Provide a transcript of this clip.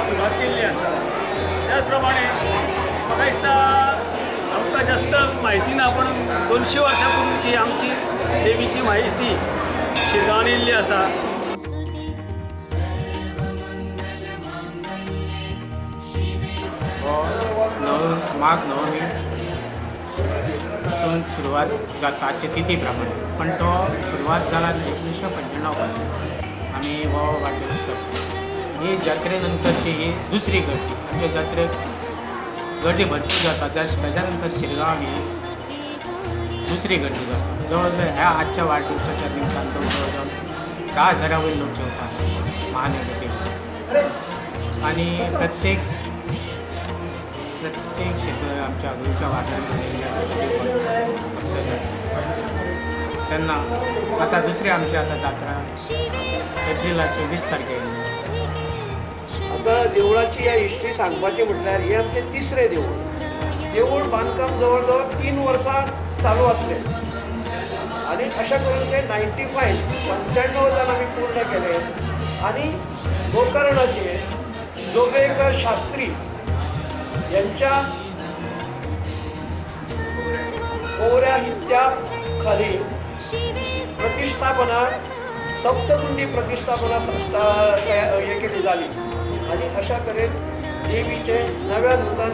सुरवात केल्ली आसा. त्याच प्रमाणे म्हाका दिसता आमकां जास्त म्हायती ना, पण 200 वर्सां पूर्वीची आमची देवीची म्हायती शिरगांवान येयल्ली आसा. माघ नवमी सण सुरवात जाताचे तिथी प्रमाणे, पण तो सुरवात जाला 1995 पासून आमी हो वाडदीस करता. ही जात्रे नंतरची ही दुसरी गर्दी. आमच्या जात्रेक गर्दी भरपूर जाता, त्याच्या नंतर शिरगांव ही दुसरी गर्दी जाता. जवळजवळ ह्या आजच्या वाढदिवसाच्या निमतान जवळजवळ 10,000 वयर लोक जेवतात महानगरपालिकेत. आणि प्रत्येक आमच्या गोंयच्या वाठारांत तेन्ना आता दुसरी आमची आता जात्रा एप्रिलाचे 20 तारखेक. आता देवळाची या हिस्ट्री सांगपाची म्हटल्यार हे आमचें तिसरें देवूळ. देवूळ बांदकाम जवळ जवळ 3 वर्सां चालू आसलें आनी अशें करून ते 95 आमी पूर्ण केले. आनी गोकर्णाचे जोगळेकर शास्त्री यांच्या पौराहित्या खाली प्रतिष्ठापना सप्तकुंडी प्रतिष्ठापना संस्था हे केली जाली. आणि अशा तरेन देवीचे नव्या नूतन